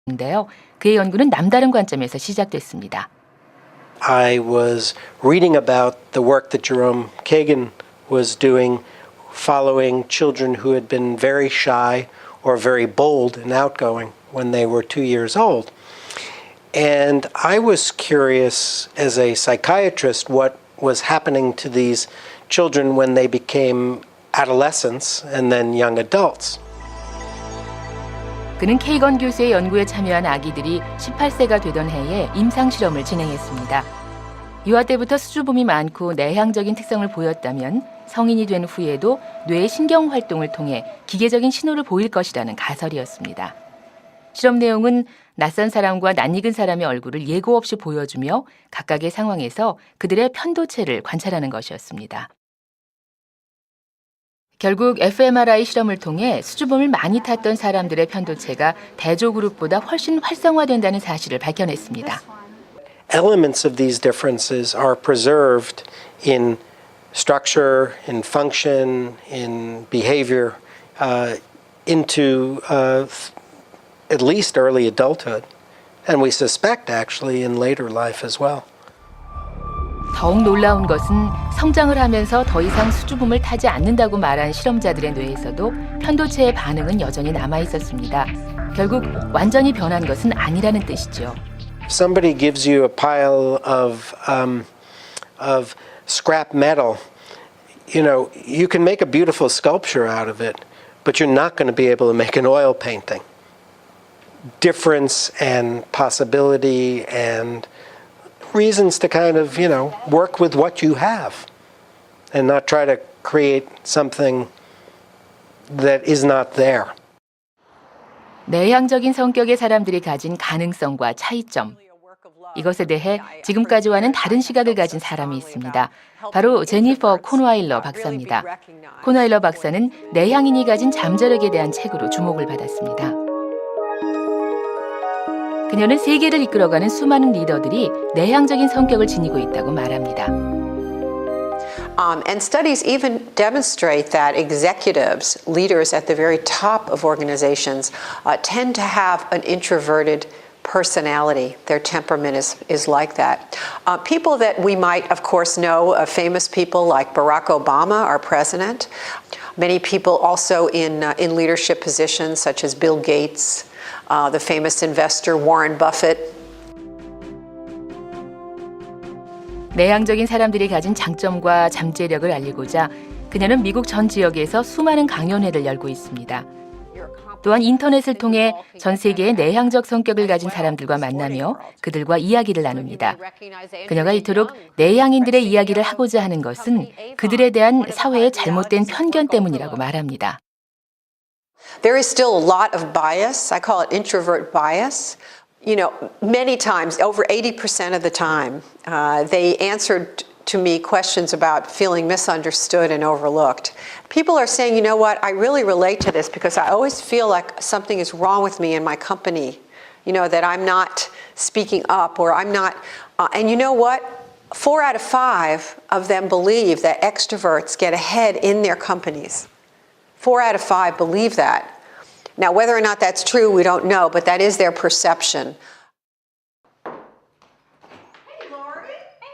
인데요. 그의 연구는 남다른 관점에서 시작됐습니다. I was reading about the work that Jerome Kagan was doing following children who had been very shy or very bold and outgoing when they were 2 years old. And I was curious as a psychiatrist what was happening to these children when they became adolescents and then young adults. 그는 케이건 교수의 연구에 참여한 아기들이 18세가 되던 해에 임상 실험을 진행했습니다. 유아 때부터 수줍음이 많고 내향적인 특성을 보였다면 성인이 된 후에도 뇌의 신경 활동을 통해 기계적인 신호를 보일 것이라는 가설이었습니다. 실험 내용은 낯선 사람과 낯익은 사람의 얼굴을 예고 없이 보여주며 각각의 상황에서 그들의 편도체를 관찰하는 것이었습니다. 결국 fMRI 실험을 통해 수줍음을 많이 탔던 사람들의 편도체가 대조 그룹보다 훨씬 활성화된다는 사실을 밝혀냈습니다. Elements of these differences are preserved in structure, in function, in behavior, into at least early adulthood, and we suspect actually in later life as well. 더욱 놀라운 것은 성장을 하면서 더 이상 수줍음을 타지 않는다고 말한 실험자들의 뇌에서도 편도체의 반응은 여전히 남아 있었습니다. 결국 완전히 변한 것은 아니라는 뜻이죠. If somebody gives you a pile of scrap metal, you can make a beautiful sculpture out of it, but you're not going to be able to make an oil painting. Difference and possibility and reasons to kind of, work with what you have and not try to create something that is not there. 내향적인 성격의 사람들이 가진 가능성과 차이점. 이것에 대해 지금까지와는 다른 시각을 가진 사람이 있습니다. 바로 제니퍼 코너와일러 박사입니다. 코너와일러 박사는 내향인이 가진 잠재력에 대한 책으로 주목을 받았습니다. 그녀는 세계를 이끌어가는 수많은 리더들이 내향적인 성격을 지니고 있다고 말합니다. And studies even demonstrate that executives, leaders at the very top of organizations, tend to have an introverted personality. Their temperament is like that. People that we might, of course, know, famous people like Barack Obama, our president. Many people also in leadership positions, such as Bill Gates, the famous investor Warren Buffett. 내향적인 사람들이 가진 장점과 잠재력을 알리고자 그녀는 미국 전 지역에서 수많은 강연회를 열고 있습니다. 또한 인터넷을 통해 전 세계의 내향적 성격을 가진 사람들과 만나며 그들과 이야기를 나눕니다. 그녀가 이토록 내향인들의 이야기를 하고자 하는 것은 그들에 대한 사회의 잘못된 편견 때문이라고 말합니다. There is still a lot of bias. I call it introvert bias. Many times, over 80% of the time, they answered to me questions about feeling misunderstood and overlooked. People are saying, you know what, I really relate to this because I always feel like something is wrong with me in my company, that I'm not speaking up or I'm not, and you know what? 4 out of 5 of them believe that extroverts get ahead in their companies. 4 out of 5 believe that. Now, whether or not that's true, we don't know, but that is their perception.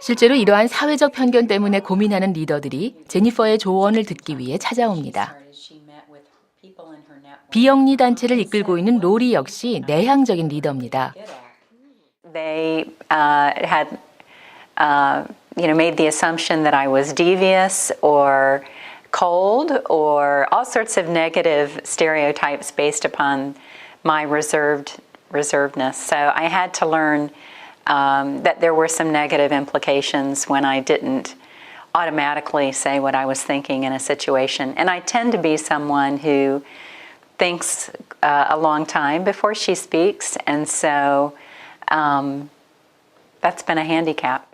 실제로 이러한 사회적 편견 때문에 고민하는 리더들이 제니퍼의 조언을 듣기 위해 찾아옵니다. 비영리 단체를 이끌고 있는 로리 역시 내향적인 리더입니다. They had made the assumption that I was devious or cold or all sorts of negative stereotypes based upon my reservedness. So I had to learn that there were some negative implications when I didn't automatically say what I was thinking in a situation. And I tend to be someone who thinks a long time before she speaks, and so that's been a handicap.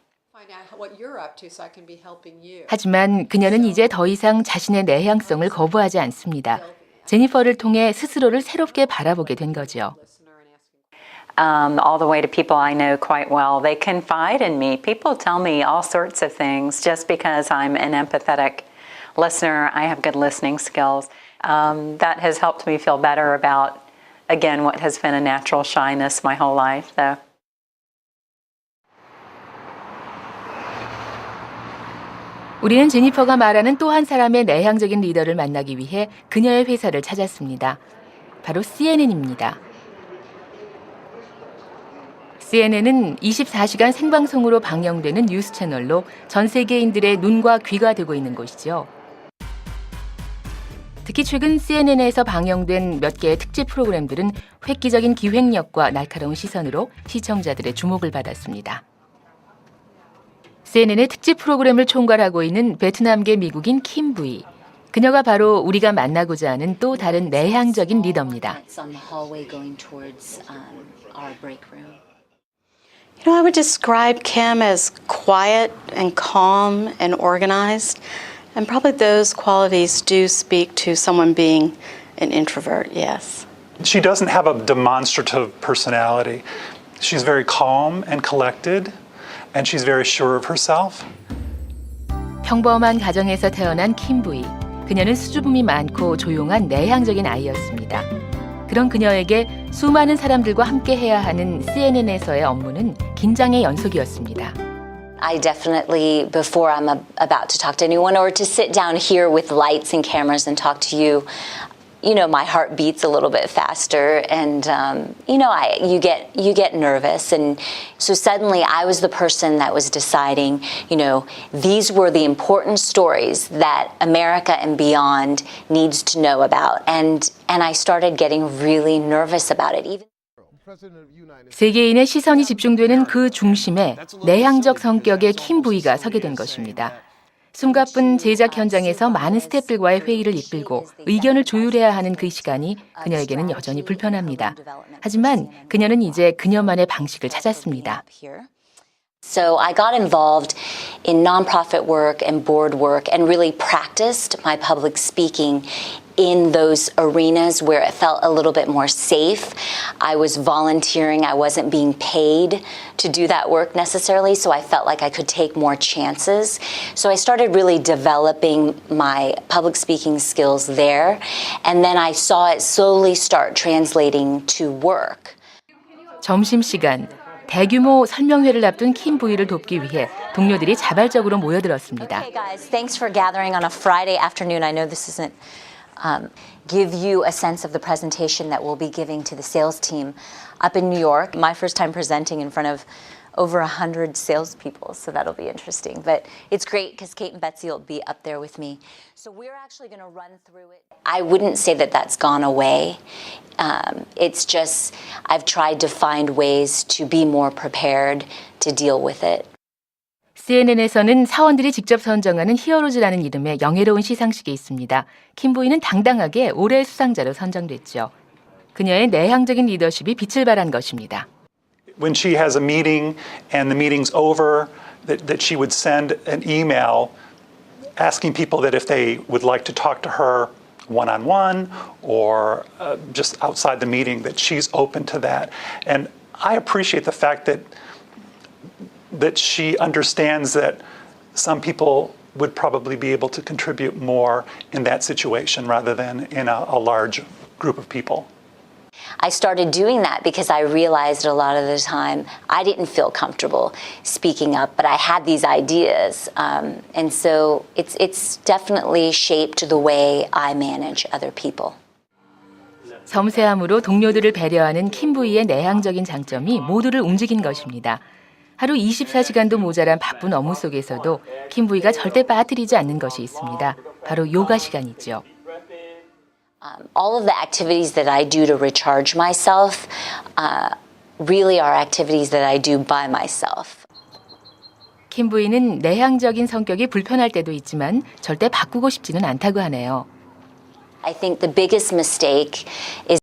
하지만 그녀는 이제 더 이상 자신의 내향성을 거부하지 않습니다. 제니퍼를 통해 스스로를 새롭게 바라보게 된 거죠. All the way to people I know quite well. They confide in me. People tell me all sorts of things just because I'm an empathetic listener. I have good listening skills. That has helped me feel better about again, what has been a natural shyness my whole life, though. 우리는 제니퍼가 말하는 또 한 사람의 내향적인 리더를 만나기 위해 그녀의 회사를 찾았습니다. 바로 CNN입니다. CNN은 24시간 생방송으로 방영되는 뉴스 채널로 전 세계인들의 눈과 귀가 되고 있는 곳이죠. 특히 최근 CNN에서 방영된 몇 개의 특집 프로그램들은 획기적인 기획력과 날카로운 시선으로 시청자들의 주목을 받았습니다. CNN의 특집 프로그램을 총괄하고 있는 베트남계 미국인 킴 부이. 그녀가 바로 우리가 만나고자 하는 또 다른 내향적인 리더입니다. I would describe Kim as quiet and calm and organized, and probably those qualities do speak to someone being an introvert, yes. She doesn't have a demonstrative personality. She's very calm and collected, and she's very sure of herself. 평범한 가정에서 태어난 킴 부이. 그녀는 수줍음이 많고 조용한 내향적인 아이였습니다. 그런 그녀에게 수많은 사람들과 함께 해야 하는 CNN에서의 업무는 긴장의 연속이었습니다. I definitely, before I'm about to talk to anyone or to sit down here with lights and cameras and talk to you, you know, my heart beats a little bit faster, and you know, you get nervous, and so suddenly I was the person that was deciding, you know, these were the important stories that America and beyond needs to know about, and I started getting really nervous about it. Even 세계인의 시선이 집중되는 그 중심에 내향적 성격의 킴 부이가 서게 된 것입니다. 숨가쁜 제작 현장에서 많은 스태프들과의 회의를 이끌고 의견을 조율해야 하는 그 시간이 그녀에게는 여전히 불편합니다. 하지만 그녀는 이제 그녀만의 방식을 찾았습니다. So I got involved in nonprofit work and board work and really practiced my public speaking in those arenas where it felt a little bit more safe. I was volunteering. I wasn't being paid to do that work necessarily, so I felt like I could take more chances. So I started really developing my public speaking skills there, and then I saw it slowly start translating to work. 점심시간, 대규모 설명회를 앞둔 킴 부이를 돕기 위해 동료들이 자발적으로 모여들었습니다. Okay, guys, thanks for gathering on a Friday afternoon. I know this isn't give you a sense of the presentation that we'll be giving to the sales team up in New York. My first time presenting in front of over 100 salespeople, so that'll be interesting. But it's great because Kate and Betsy will be up there with me. So we're actually going to run through it. I wouldn't say that that's gone away. It's just I've tried to find ways to be more prepared to deal with it. CNN에서는 사원들이 직접 선정하는 히어로즈라는 이름의 영예로운 시상식이 있습니다. 킴 부이는 당당하게 올해의 수상자로 선정됐죠. 그녀의 내향적인 리더십이 빛을 발한 것입니다. When she has a meeting and the meeting's over, that she would send an email asking people that if they would like to talk to her one-on-one or just outside the meeting, that she's open to that. And I appreciate the fact that she understands that some people would probably be able to contribute more in that situation rather than in a large group of people. I started doing that because I realized a lot of the time I didn't feel comfortable speaking up, but I had these ideas. And so it's definitely shaped the way I manage other people. 섬세함으로 동료들을 배려하는 킴 부이의 내향적인 장점이 모두를 움직인 것입니다. 하루 24시간도 모자란 바쁜 업무 속에서도 킴 부이가 절대 빠뜨리지 않는 것이 있습니다. 바로 요가 시간이죠. All of the activities that I do to recharge myself really are activities that I do by myself. 킴 부이는 내향적인 성격이 불편할 때도 있지만 절대 바꾸고 싶지는 않다고 하네요. I think the biggest mistake is